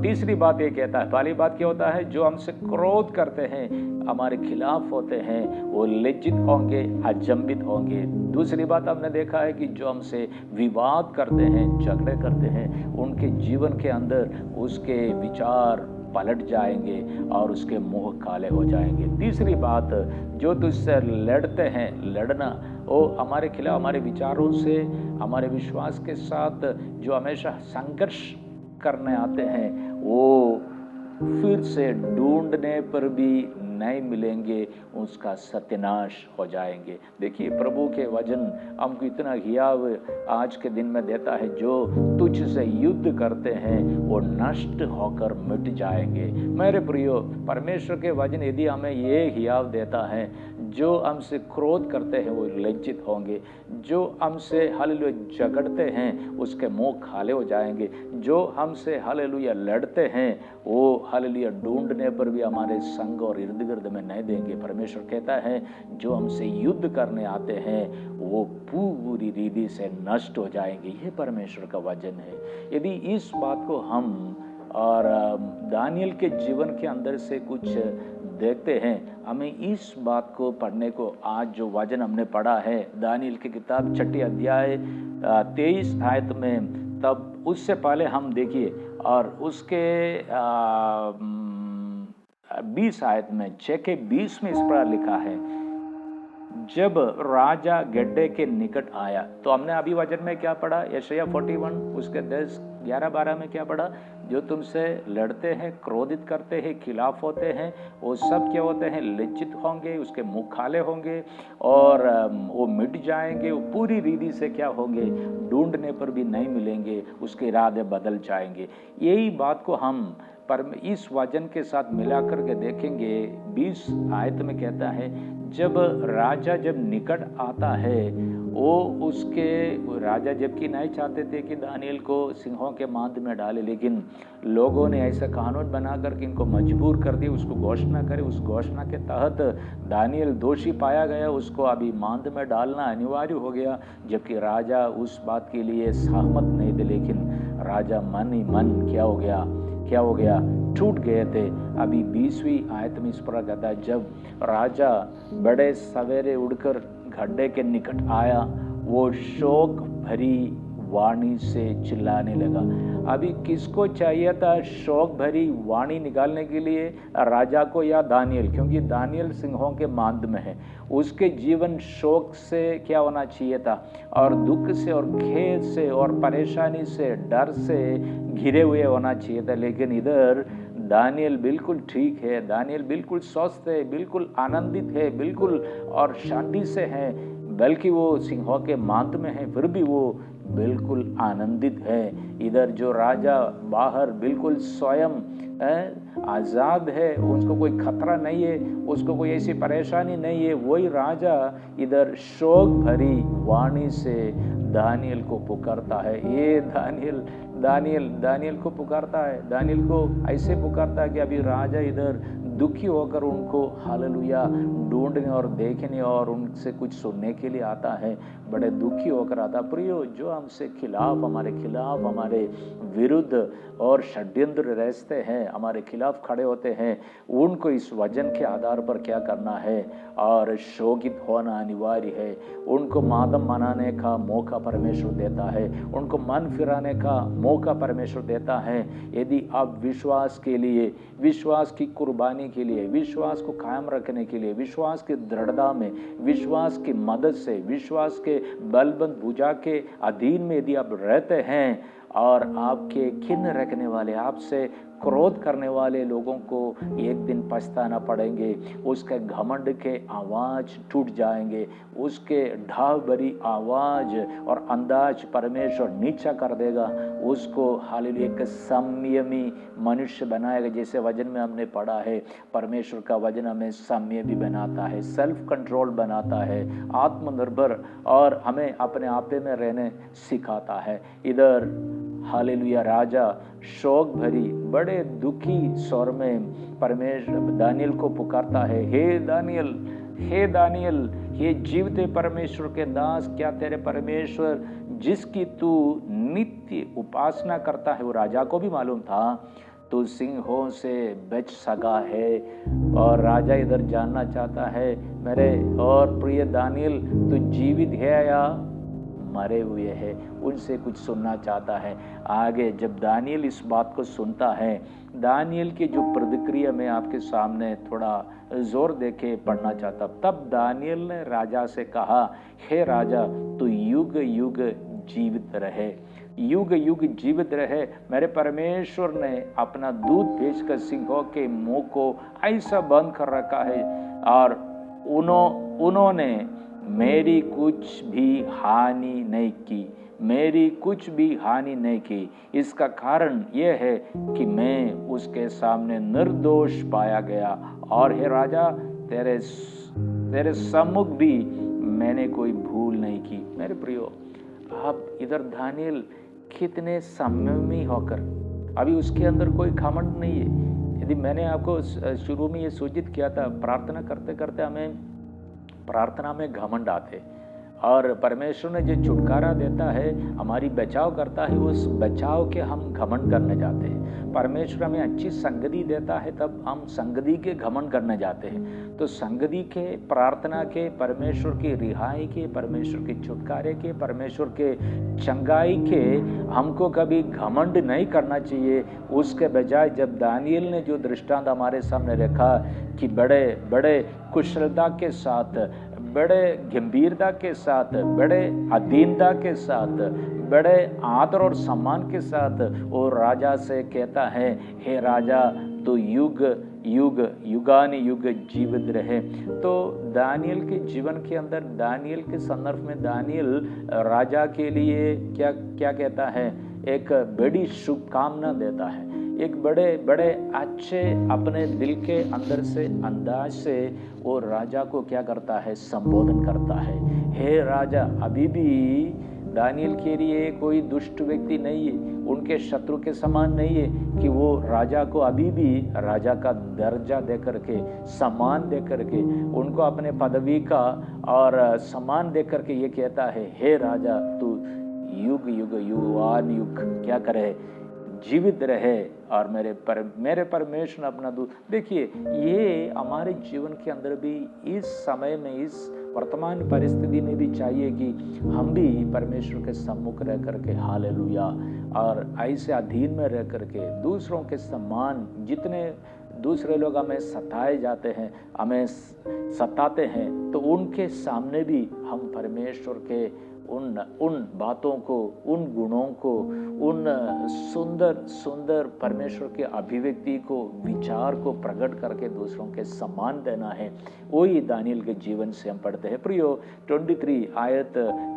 तीसरी बात ये कहता है, पहली बात क्या होता है, जो हमसे क्रोध करते हैं, हमारे खिलाफ होते हैं, वो लज्जित होंगे, अचंभित होंगे। दूसरी बात हमने देखा है कि जो हमसे विवाद करते हैं, झगड़े करते हैं, उनके जीवन के अंदर उसके विचार पलट जाएंगे और उसके मुंह काले हो जाएंगे। तीसरी बात, जो तुझसे लड़ते हैं, लड़ना वो हमारे खिलाफ, हमारे विचारों से, हमारे विश्वास के साथ जो हमेशा संघर्ष करने आते हैं, वो फिर से ढूंढने पर भी नहीं मिलेंगे, उसका सत्यानाश हो जाएंगे। देखिए, प्रभु के वचन हमको इतना हियाव आज के दिन में देता है, जो तुझसे युद्ध करते हैं वो नष्ट होकर मिट जाएंगे। मेरे प्रियो, परमेश्वर के वचन यदि हमें ये हियाव देता है, जो हमसे क्रोध करते हैं वो लज्जित होंगे, जो हमसे हालेलुया झगड़ते हैं उसके मुंह काले हो जाएंगे, जो हमसे हालेलुया लड़ते हैं वो हालेलुया ढूंढने पर भी हमारे संग और इर्द गिर्द में नहीं देंगे। परमेश्वर कहता है, जो हमसे युद्ध करने आते हैं वो पूरी रीति से नष्ट हो जाएंगे। ये परमेश्वर का वचन है। यदि इस बात को हम और दानियल के जीवन के अंदर से कुछ देखते हैं, हमें इस बात को पढ़ने को, आज जो वचन हमने पढ़ा है दानियल की किताब 6 अध्याय 23 आयत में, तब उससे पहले हम देखिए और उसके 20 आयत में, 6 के 20 में इस प्रकार लिखा है, जब राजा गड्ढे के निकट आया। तो हमने अभी वचन में क्या पढ़ा, यशायाह 41 उसके 10, 11, 12 में क्या पढ़ा, जो तुमसे लड़ते हैं, क्रोधित करते हैं, खिलाफ होते हैं, वो सब क्या होते हैं, लज्जित होंगे, उसके मुंह काले होंगे और वो मिट जाएंगे, वो पूरी रीति से क्या होंगे, ढूंढने पर भी नहीं मिलेंगे, उसके इरादे बदल जाएंगे। यही बात को हम पर इस वचन के साथ मिलाकर के देखेंगे। 20 आयत में कहता है, जब राजा जब निकट आता है, वो उसके राजा जबकि नहीं चाहते थे कि दानियल को सिंहों के मांद में डाले, लेकिन लोगों ने ऐसा कानून बना करके इनको मजबूर कर दिया, उसको घोषणा करे। उस घोषणा के तहत दानियल दोषी पाया गया, उसको अभी मांद में डालना अनिवार्य हो गया, जबकि राजा उस बात के लिए सहमत नहीं थे। लेकिन राजा मन ही मन क्या हो गया, टूट गए थे। अभी 20वीं आयत में इस प्रकार कहता है, जब राजा बड़े सवेरे उड़कर गड्ढे के निकट आया, वो शोक भरी वाणी से चिल्लाने लगा। अभी किसको चाहिए था शोक भरी वाणी निकालने के लिए, राजा को या दानियल? क्योंकि दानियल सिंहों के मांद में है, उसके जीवन शोक से क्या होना चाहिए था, और दुख से और खेद से और परेशानी से, डर से घिरे हुए होना चाहिए था। लेकिन इधर दानियल बिल्कुल ठीक है, दानियल बिल्कुल स्वस्थ है, बिल्कुल आनंदित है, बिल्कुल और शांति से है, बल्कि वो सिंहों के मांद में है, फिर भी वो बिल्कुल आनंदित है। इधर जो राजा बाहर बिल्कुल स्वयं आज़ाद है, उसको कोई खतरा नहीं है, उसको कोई ऐसी परेशानी नहीं है, वही राजा इधर शोक भरी वाणी से दानियल को पुकारता है। ये दानियल को पुकारता है, दानियल को ऐसे पुकारता है कि अभी राजा इधर दुखी होकर उनको हालेलुया ढूंढने और देखने और उनसे कुछ सुनने के लिए आता है, बड़े दुखी होकर आता। प्रियो, जो हमसे खिलाफ, हमारे विरुद्ध और षड्यंत्र रचते हैं, हमारे खिलाफ खड़े होते हैं, उनको इस वचन के आधार पर क्या करना है और शोकित होना अनिवार्य है। उनको मातम मनाने का मौका परमेश्वर देता है, उनको मन फिराने का मौका परमेश्वर देता है। यदि आप विश्वास के लिए, विश्वास की कुर्बानी के लिए, विश्वास को कायम रखने के लिए, विश्वास की दृढ़ता में, विश्वास की मदद से, विश्वास के बलबंद भुजा के अधीन में यदि आप रहते हैं और आपके घिन रखने वाले, आपसे क्रोध करने वाले लोगों को एक दिन पछताना पड़ेंगे, उसके घमंड के आवाज टूट जाएंगे, उसके ढाव भरी आवाज और अंदाज परमेश्वर नीचा कर देगा, उसको हालेलुया एक संयमी मनुष्य बनाएगा। जैसे वचन में हमने पढ़ा है, परमेश्वर का वचन हमें संयमी बनाता है, सेल्फ कंट्रोल बनाता है, आत्मनिर्भर और हमें अपने आपे में रहने सिखाता है। इधर हालेलुया राजा शोक भरी बड़े दुखी स्वर में परमेश्वर दानियल को पुकारता है, हे दानियल, हे दानियल, हे जीवते परमेश्वर के दास, क्या तेरे परमेश्वर जिसकी तू नित्य उपासना करता है, वो राजा को भी मालूम था, तू सिंहों से बच सका है। और राजा इधर जानना चाहता है, मेरे और प्रिय दानियल, तू जीवित है या मरे हुए हैं, उनसे कुछ सुनना चाहता है। आगे जब दानियल इस बात को सुनता है, दानियल की जो प्रतिक्रिया में आपके सामने थोड़ा जोर देके पढ़ना चाहता, तब दानियल ने राजा से कहा, हे राजा, तू युग युग जीवित रहे, युग युग जीवित रहे। मेरे परमेश्वर ने अपना दूध भेजकर सिंहों के मुंह को ऐसा बंद कर रखा है और उन्होंने मेरी कुछ भी हानि नहीं की, मेरी कुछ भी हानि नहीं की। इसका कारण यह है कि मैं उसके सामने निर्दोष पाया गया और हे राजा, तेरे सम्मुख भी मैंने कोई भूल नहीं की। मेरे प्रियो, आप इधर दानियल कितने संयमी होकर, अभी उसके अंदर कोई घमंड नहीं है। यदि मैंने आपको शुरू में ये सूचित किया था, प्रार्थना करते करते हमें प्रार्थना में घमंड आते और परमेश्वर ने जो छुटकारा देता है, हमारी बचाव करता है, उस बचाव के हम घमंड करने जाते हैं। परमेश्वर हमें अच्छी संगति देता है, तब हम संगति के घमंड करने जाते हैं। तो संगति के, प्रार्थना के, परमेश्वर की रिहाई के, परमेश्वर के छुटकारे के, परमेश्वर के चंगाई के हमको कभी घमंड नहीं करना चाहिए। उसके बजाय जब दानियल ने जो दृष्टांत हमारे सामने रखा कि बड़े बड़े कुशलता के साथ, बड़े गंभीरता के साथ, बड़े अधीनता के साथ, बड़े आदर और सम्मान के साथ वो राजा से कहता है, हे राजा, तो युग युग युगान युग जीवित रहे। तो दानियल के जीवन के अंदर, दानियल के संदर्भ में दानियल राजा के लिए क्या क्या कहता है, एक बड़ी शुभकामना देता है, एक बड़े बड़े अच्छे अपने दिल के अंदर से अंदाज से वो राजा को क्या करता है, संबोधन करता है। हे राजा, अभी भी दानियल के लिए कोई दुष्ट व्यक्ति नहीं है, उनके शत्रु के समान नहीं है कि वो राजा को अभी भी राजा का दर्जा दे करके, सम्मान दे करके, उनको अपने पदवी का और सम्मान दे करके ये कहता है, हे राजा, तू युग युग युगान युग क्या करे, जीवित रहे और मेरे परमेश्वर अपना दूध। देखिए, ये हमारे जीवन के अंदर भी इस समय में, इस वर्तमान परिस्थिति में भी चाहिए कि हम भी परमेश्वर के सम्मुख रह करके हालेलुया और ऐसे अधीन में रह करके दूसरों के सम्मान, जितने दूसरे लोग हमें सताए जाते हैं, हमें सताते हैं, तो उनके सामने भी हम परमेश्वर के उन बातों को, उन गुणों को, उन सुंदर सुंदर परमेश्वर के अभिव्यक्ति को, विचार को प्रकट करके दूसरों के सम्मान देना है। वही दानियल के जीवन से हम पढ़ते हैं। प्रियो, 23 आयत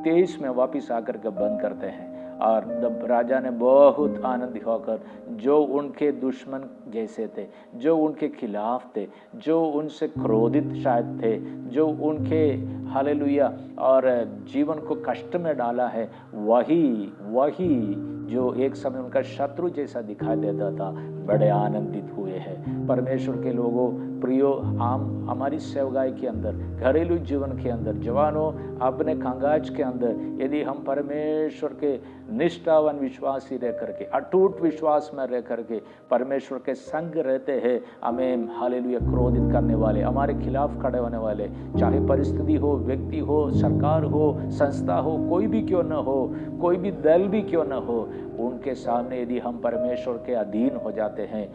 23 में वापिस आकर के बंद करते हैं। और तब राजा ने बहुत आनंदित होकर, जो उनके दुश्मन जैसे थे, जो उनके खिलाफ थे, जो उनसे क्रोधित शायद थे, जो उनके हालेलुया और जीवन को कष्ट में डाला है, वही जो एक समय उनका शत्रु जैसा दिखाई देता था, बड़े आनंदित हुए हैं। परमेश्वर के लोगों, प्रियो, हम हमारी सेवगाई के अंदर, घरेलू जीवन के अंदर, जवानों अपने कामकाज के अंदर यदि हम परमेश्वर के निष्ठावान विश्वासी रह करके, अटूट विश्वास में रह करके परमेश्वर के संग रहते हैं, हमें हालेलुया क्रोधित करने वाले, हमारे खिलाफ खड़े होने वाले, चाहे परिस्थिति हो, व्यक्ति हो, सरकार हो, संस्था हो, कोई भी क्यों न हो, कोई भी दल भी क्यों न हो, उनके सामने यदि हम परमेश्वर के अधीन हो जाते हैं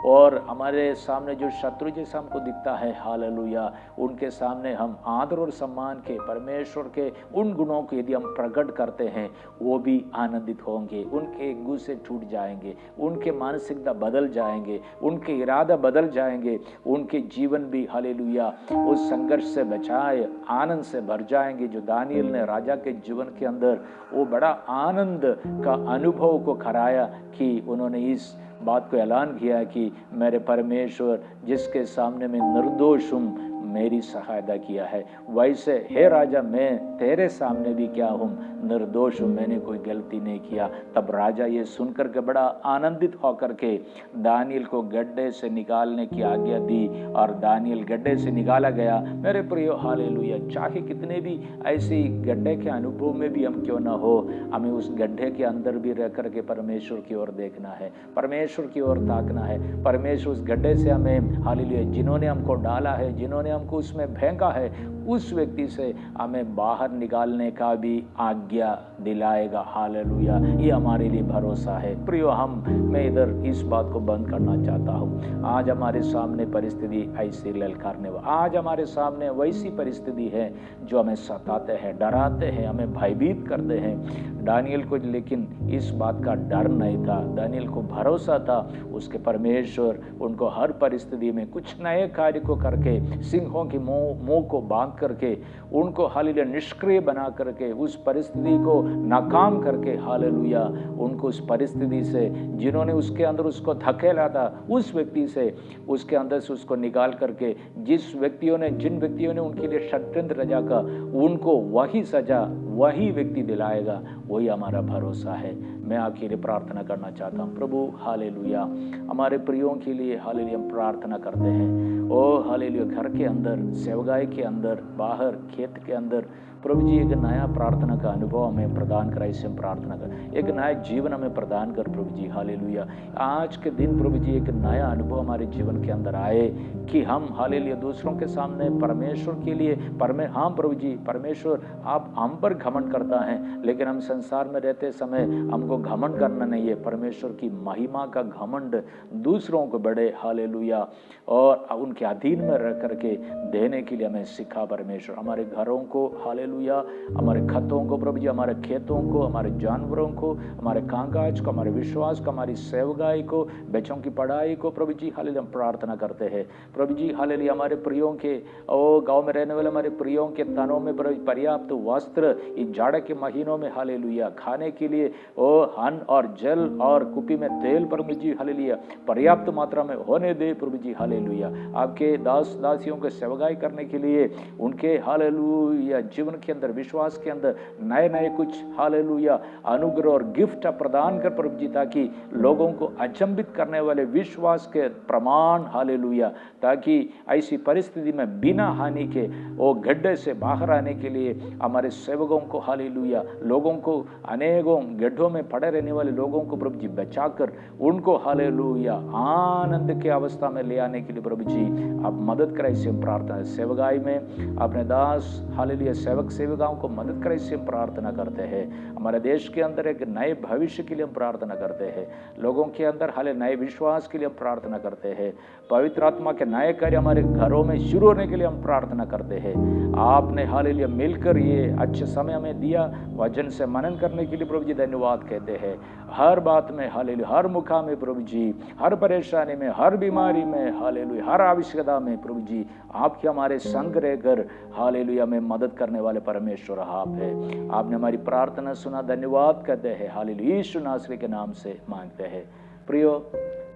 और हमारे सामने जो शत्रु जैसा हमको दिखता है, हालेलुया, उनके सामने हम आदर और सम्मान के परमेश्वर के उन गुणों को यदि हम प्रकट करते हैं, वो भी आनंदित होंगे, उनके गुस्से छूट जाएंगे, उनके मानसिकता बदल जाएंगे, उनके इरादा बदल जाएंगे, उनके जीवन भी हालेलुया उस संघर्ष से बचाए आनंद से भर जाएंगे। जो दानियल ने राजा के जीवन के अंदर वो बड़ा आनंद का अनुभव को कराया कि उन्होंने इस बात को ऐलान किया कि मेरे परमेश्वर जिसके सामने मैं निर्दोष हूँ, मेरी सहायता किया है। वैसे हे राजा, मैं तेरे सामने भी क्या हूँ, निर्दोष हूँ, मैंने कोई गलती नहीं किया। तब राजा ये सुनकर के बड़ा आनंदित होकर के दानियल को गड्ढे से निकालने की आज्ञा दी और दानियल गड्ढे से निकाला गया। मेरे प्रियो हालेलुया, चाहे कितने भी ऐसी गड्ढे के अनुभव में भी हम क्यों ना हो, हमें उस गड्ढे के अंदर भी रह करके परमेश्वर की ओर देखना है, परमेश्वर की ओर ताकना है। परमेश्वर उस गड्ढे से हमें हालेलुया, जिन्होंने हमको डाला है, जिन्होंने हमको उसमें फेंका है, उस व्यक्ति से हमें बाहर निकालने का भी आज्ञा दिलाएगा। हालेलुया, ये हमारे लिए भरोसा है। प्रियो, मैं इधर इस बात को बंद करना चाहता हूँ। आज हमारे सामने परिस्थिति ऐसी ललकारने वाली, आज हमारे सामने वैसी परिस्थिति है जो हमें सताते हैं, डराते हैं, हमें भयभीत करते हैं। दानियल को लेकिन इस बात का डर नहीं था, दानियल को भरोसा था उसके परमेश्वर उनको हर परिस्थिति में कुछ नए कार्य को करके, सिंहों की मुंह को बांध करके, उनको हालेलुया निष्क्रिय बना करके, उस परिस्थिति को नाकाम करके, हालेलुया उनको उस परिस्थिति से, जिन्होंने उसके अंदर उसको धकेला था, उस व्यक्ति से, उसके अंदर से उसको निकाल करके, जिन व्यक्तियों ने उनके लिए षड्यंत्र रचा का, उनको वही सजा वही व्यक्ति दिलाएगा। वही हमारा भरोसा है। मैं आपके लिए प्रार्थना करना चाहता हूँ। प्रभु हालेलुया, हमारे प्रियों के लिए हालेलुया हम प्रार्थना करते हैं। ओ हालेलुया, घर के अंदर, सेवगाई के अंदर, बाहर खेत के अंदर, प्रभु जी एक नया प्रार्थना का अनुभव हमें प्रदान करा, इससे हम प्रार्थना कर, एक नया जीवन हमें प्रदान कर प्रभु जी। हालेलुया, आज के दिन प्रभु जी एक नया अनुभव हमारे जीवन के अंदर आए कि हम हालेलुया दूसरों के सामने परमेश्वर के लिए हाँ प्रभु जी, परमेश्वर आप हम पर घमंड करता है, लेकिन हम संसार में रहते समय हमको घमंड करना नहीं है, परमेश्वर की महिमा का घमंड दूसरों को बढ़े, हालेलुया, और उनके अधीन में रह करके देने के लिए हमें सिखा परमेश्वर। हमारे घरों को हालेलुया, हमारे खतों को प्रभु जी, हमारे खेतों को, हमारे जानवरों को, हमारे कामकाज को, हमारे विश्वास को, हमारी सेवगाई को, बच्चों की पढ़ाई को प्रभु जी हालेलुया हम प्रार्थना करते हैं। प्रभु जी हालेलुया, हमारे प्रियों के गांव में रहने वाले हमारे प्रियों के तनों में पर्याप्त वस्त्र इस जाड़े के महीनों में हालेलुया, खाने के लिए अन्न और जल और कुपी में तेल प्रभु जी हालेलुया पर्याप्त मात्रा में होने दे प्रभु जी हालेलुया। आपके दास दासियों को सेवगाई करने के लिए उनके हालेलुया जीवन के अंदर, विश्वास के अंदर नए नए कुछ हालेलुया अनुग्रह और गिफ्ट प्रदान कर प्रभु जी, ताकि लोगों को अचंभित करने वाले विश्वास के प्रमाण हालेलुया, ताकि ऐसी परिस्थिति में बिना हानि के वो गड्ढे से बाहर आने के लिए हमारे सेवकों को हालेलुया, लोगों को अनेकों गड्ढों में पड़े रहने वाले लोगों को प्रभु जी बचाकर उनको हालेलुया आनंद के अवस्था में ले आने के लिए प्रभु जी आप मदद करें, इससे हम प्रार्थना है। सेवगाई में अपने दास हालेलुया सेवक सेविकाओं को मदद करें, इससे हम प्रार्थना करते हैं। हमारे देश के अंदर एक नए भविष्य के लिए हम प्रार्थना करते हैं, लोगों के अंदर हाले नए विश्वास के लिए हम प्रार्थना करते हैं, पवित्र आत्मा के नए कार्य हमारे घरों में शुरू होने के लिए हम प्रार्थना करते हैं। आपने हालेलुया मिलकर ये अच्छे समय हमें दिया, वचन से मनन करने के लिए प्रभु जी धन्यवाद कहते हैं। हर बात में हालेलुया, हर मुकाम में प्रभु जी, हर परेशानी में, हर बीमारी में हालेलुया, हर आवश्यकता में प्रभु जी आपके हमारे संग रहकर हालेलुया में मदद करने वाले परमेश्वर आप है। आपने हमारी प्रार्थना सुना, धन्यवाद कहते हैं। हालेलुया, यीशु नासरी के नाम से मांगते हैं। प्रियो,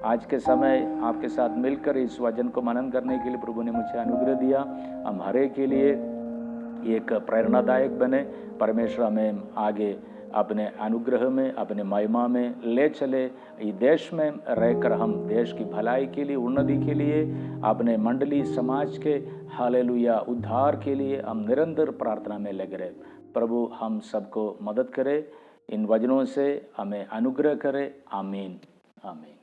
आज के समय आपके साथ मिलकर इस वचन को मनन करने के लिए प्रभु ने मुझे अनुग्रह दिया। हम हरे के लिए एक प्रेरणादायक बने, परमेश्वर हमें आगे अपने अनुग्रह में, अपने महिमा में ले चले। इस देश में रहकर हम देश की भलाई के लिए, उन्नति के लिए, अपने मंडली समाज के हालेलुया उद्धार के लिए हम निरंतर प्रार्थना में लगे रहे। प्रभु हम सबको मदद करे, इन वचनों से हमें अनुग्रह करे। आमीन आमीन।